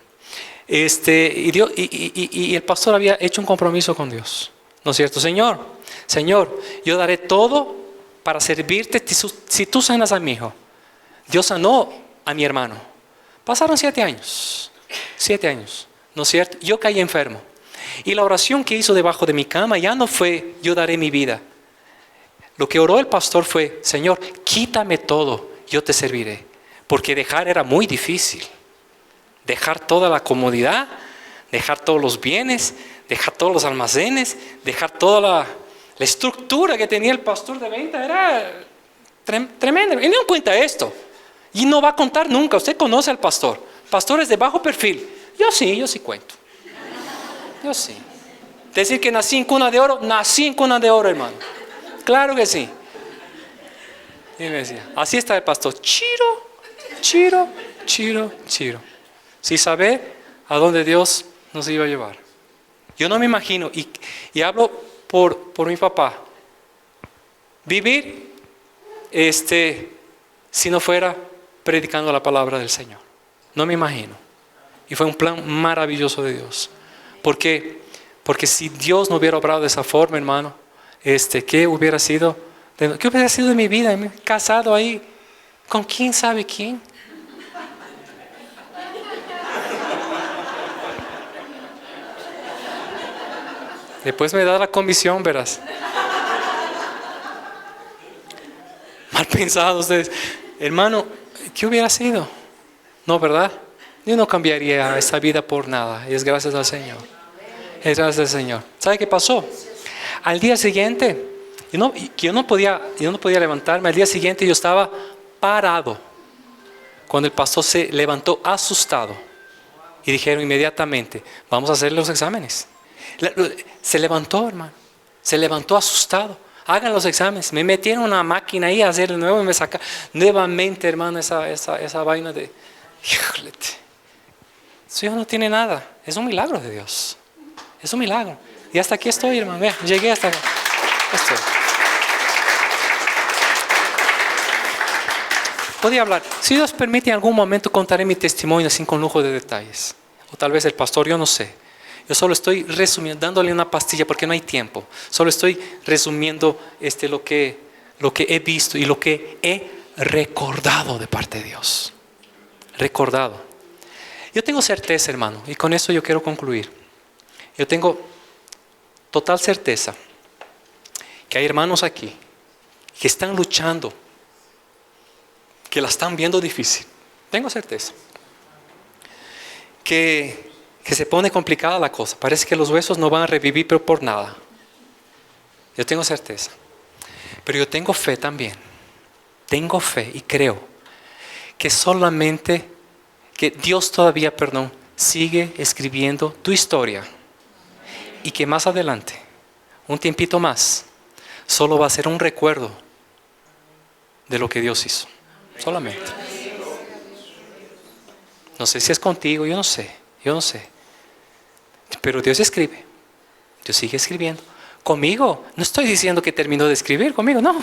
Y el pastor había hecho un compromiso con Dios. ¿No es cierto? Señor, yo daré todo para servirte si tú sanas a mi hijo. Dios sanó a mi hermano. Pasaron 7 años. 7 años. ¿No es cierto? Yo caí enfermo. Y la oración que hizo debajo de mi cama ya no fue, yo daré mi vida. Lo que oró el pastor fue, Señor, quítame todo, yo te serviré. Porque dejar era muy difícil. Dejar toda la comodidad, dejar todos los bienes, dejar todos los almacenes, dejar toda la estructura que tenía el pastor de venta, era tremenda. Él no cuenta esto. Y no va a contar nunca. Usted conoce al pastor. Pastores de bajo perfil. Yo sí cuento. Yo sí. Decir que nací en cuna de oro, hermano. Claro que sí. Y me decía, así está el pastor. Chiro. Sin saber a dónde Dios nos iba a llevar. Yo no me imagino, y hablo por mi papá, vivir si no fuera predicando la palabra del Señor. No me imagino. Y fue un plan maravilloso de Dios. Porque si Dios no hubiera obrado de esa forma, hermano, ¿qué hubiera sido de mi vida? Casado ahí con quién sabe quién. Después me da la comisión, verás. Mal pensados ustedes. Hermano, ¿qué hubiera sido? No, ¿verdad? Yo no cambiaría esa vida por nada. Y es gracias al Señor. Es gracias al Señor. ¿Sabe qué pasó? Al día siguiente, yo no podía levantarme. Al día siguiente yo estaba parado. Cuando el pastor se levantó asustado. Y dijeron inmediatamente, vamos a hacer los exámenes. Se levantó, hermano. Se levantó asustado. Hagan los exámenes. Me metieron una máquina ahí a hacer de nuevo y me sacaron nuevamente, hermano, esa vaina de... Híjole. Su hijo no tiene nada. Es un milagro de Dios. Es un milagro. Y hasta aquí estoy, hermano. Vea, llegué hasta acá. Estoy. podía hablar. Si Dios permite, en algún momento contaré mi testimonio así con lujo de detalles. O tal vez el pastor, yo no sé. Yo solo estoy resumiendo, dándole una pastilla porque no hay tiempo. Solo estoy resumiendo lo que he visto y lo que he recordado de parte de Dios. Recordado. Yo tengo certeza, hermano, y con eso yo quiero concluir. Yo tengo total certeza que hay hermanos aquí que están luchando, que la están viendo difícil. Tengo certeza. Que se pone complicada la cosa. Parece que los huesos no van a revivir, pero por nada. Yo tengo certeza. Pero yo tengo fe también. Tengo fe y creo que solamente, que Dios todavía, sigue escribiendo tu historia. Y que más adelante, un tiempito más, solo va a ser un recuerdo de lo que Dios hizo. Solamente. No sé si es contigo, yo no sé. Pero Dios escribe. Dios sigue escribiendo. Conmigo, no estoy diciendo que terminó de escribir conmigo. No,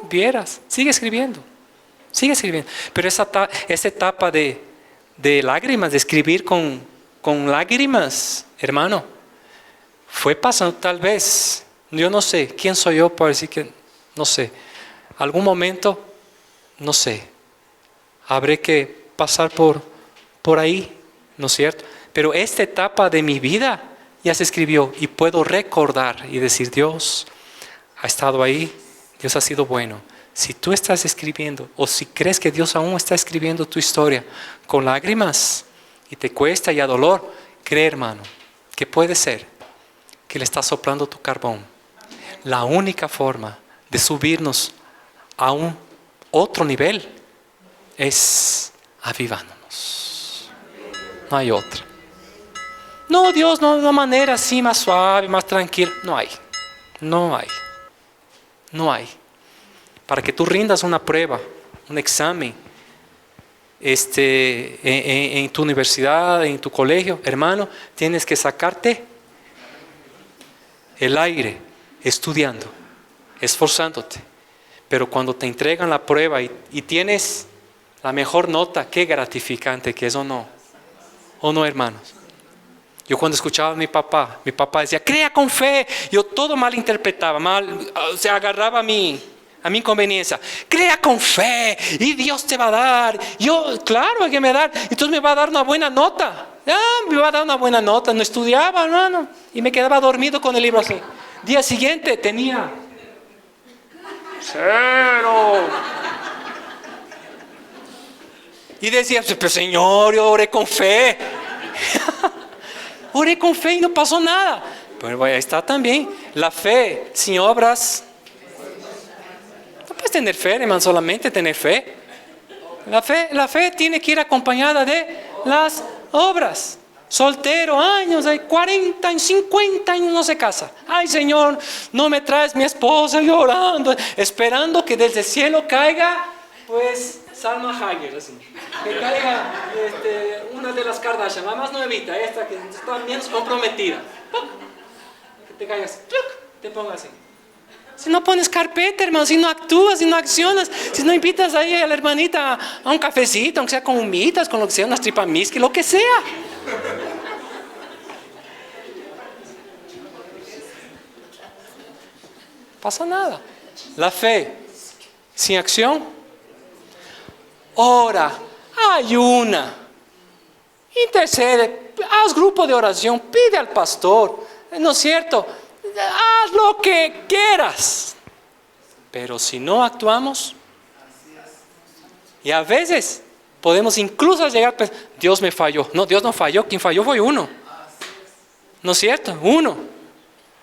vieras, sigue escribiendo. Pero esa etapa de lágrimas, de escribir con lágrimas, hermano, fue pasando tal vez. Yo no sé, ¿quién soy yo para decir que no sé? Algún momento, no sé, habré que pasar por ahí, ¿no es cierto? Pero esta etapa de mi vida ya se escribió y puedo recordar y decir, Dios ha estado ahí, Dios ha sido bueno. Si tú estás escribiendo o si crees que Dios aún está escribiendo tu historia con lágrimas y te cuesta y a dolor, cree, hermano, que puede ser que le estás soplando tu carbón. La única forma de subirnos a un otro nivel es avivándonos. No hay otra. No, Dios, no de una manera así más suave, más tranquila. No hay. Para que tú rindas una prueba, un examen, en tu universidad, en tu colegio, hermano, tienes que sacarte el aire, estudiando, esforzándote. Pero cuando te entregan la prueba y tienes la mejor nota, qué gratificante que es, ¿o no? ¿O no, hermanos? Yo cuando escuchaba a mi papá decía, crea con fe. Yo todo mal interpretaba, se agarraba a mi inconveniencia. Crea con fe y Dios te va a dar. Yo, claro que me va a dar. Entonces me va a dar una buena nota. Me va a dar una buena nota. No estudiaba, hermano. Y me quedaba dormido con el libro así. Día siguiente tenía 0. Y decía, pero Señor, yo oré con fe. Oré con fe y no pasó nada. Pero ahí está también. La fe sin obras. No puedes tener fe, hermano, solamente tener fe. La fe tiene que ir acompañada de las obras. Soltero, años, hay 40, 50 años no se casa. Ay, Señor, no me traes mi esposa, llorando, esperando que desde el cielo caiga, pues, Salma Hayek, así. Que caiga una de las Kardashian, la más nuevita, esta que está menos comprometida. Que te caiga así, te ponga así. Si no pones carpeta, hermano, si no actúas, si no accionas, si no invitas ahí a la hermanita a un cafecito, aunque sea con humitas, con lo que sea, unas tripamisqui, lo que sea. Pasa nada. La fe sin acción. Ora, ayuna, intercede, haz grupo de oración, pide al pastor, ¿no es cierto? Haz lo que quieras. Pero si no actuamos, y a veces podemos incluso llegar a pensar, Dios me falló. No, Dios no falló, quien falló fue uno. ¿No es cierto? Uno.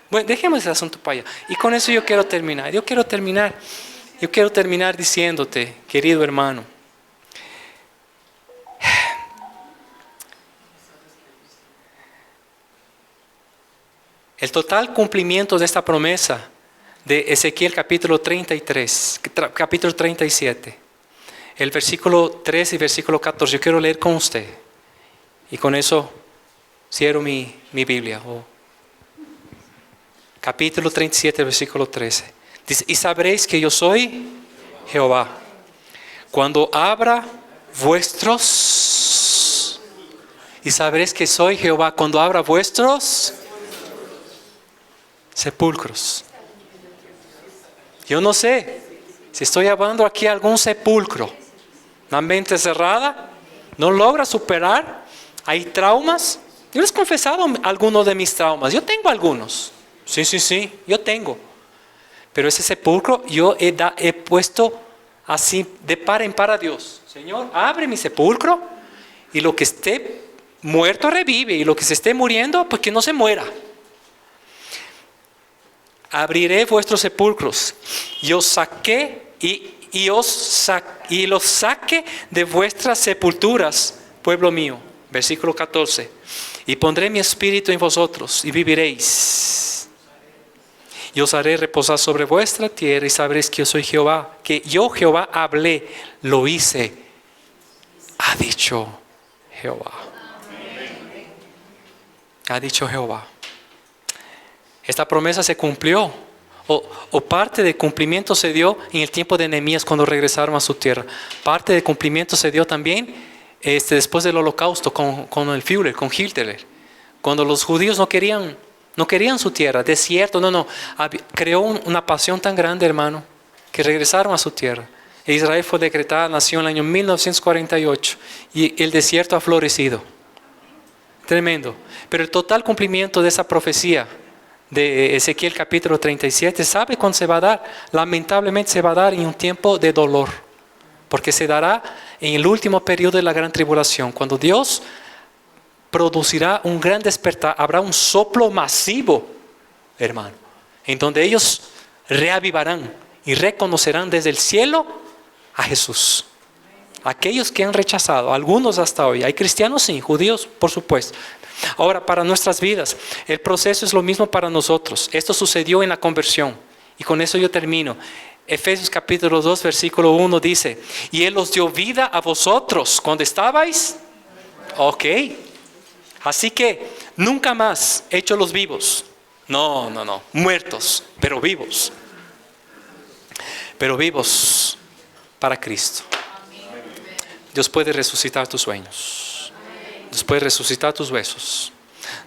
Bueno, dejemos ese asunto para allá. Y con eso yo quiero terminar. Yo quiero terminar diciéndote, querido hermano, el total cumplimiento de esta promesa de Ezequiel capítulo 33, capítulo 37, el versículo 13 y versículo 14, yo quiero leer con usted. Y con eso cierro mi Biblia. Capítulo 37, versículo 13. Dice, y sabréis que yo soy Jehová, cuando abra vuestros, y sabréis que soy Jehová, cuando abra vuestros sepulcros. Yo no sé si estoy hablando aquí a algún sepulcro, una mente cerrada, no logra superar, hay traumas. Yo les he confesado algunos de mis traumas, yo tengo algunos, sí, yo tengo. Pero ese sepulcro yo he puesto así de par en par a Dios. Señor, abre mi sepulcro y lo que esté muerto revive, y lo que se esté muriendo, pues que no se muera. Abriré vuestros sepulcros y os saqué y los saqué de vuestras sepulturas, pueblo mío. Versículo 14. Y pondré mi espíritu en vosotros y viviréis. Y os haré reposar sobre vuestra tierra y sabréis que yo soy Jehová. Que yo Jehová hablé, lo hice, ha dicho Jehová. Ha dicho Jehová. Esta promesa se cumplió, o parte de cumplimiento se dio en el tiempo de Nehemías cuando regresaron a su tierra. Parte de cumplimiento se dio también después del holocausto con el Führer, con Hitler. Cuando los judíos no querían su tierra, desierto, creó una pasión tan grande, hermano, que regresaron a su tierra. E Israel fue decretada nación en el año 1948 y el desierto ha florecido. Tremendo. Pero el total cumplimiento de esa profecía de Ezequiel capítulo 37, ¿sabe cuándo se va a dar? Lamentablemente se va a dar en un tiempo de dolor, porque se dará en el último periodo de la gran tribulación, cuando Dios producirá un gran despertar, habrá un soplo masivo, hermano, en donde ellos reavivarán y reconocerán desde el cielo a Jesús. Aquellos que han rechazado, algunos hasta hoy, hay cristianos sí, judíos por supuesto. Ahora, para nuestras vidas, el proceso es lo mismo para nosotros. Esto sucedió en la conversión. Y con eso yo termino. Efesios capítulo 2, versículo 1 dice: y Él os dio vida a vosotros cuando estabais. Ok. Así que nunca más hecho los vivos. No. Muertos, pero vivos. Pero vivos para Cristo. Dios puede resucitar tus sueños. Dios puede resucitar tus huesos.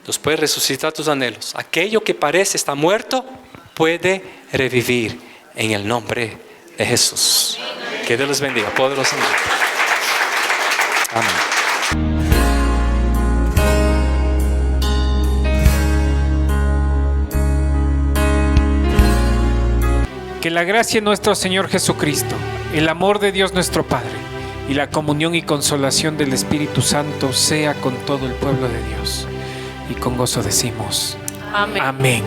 Dios puede resucitar tus anhelos. Aquello que parece estar muerto puede revivir en el nombre de Jesús. Que Dios les bendiga poderosamente. Amén. Que la gracia de nuestro Señor Jesucristo, el amor de Dios nuestro Padre y la comunión y consolación del Espíritu Santo sea con todo el pueblo de Dios. Y con gozo decimos: amén. Amén.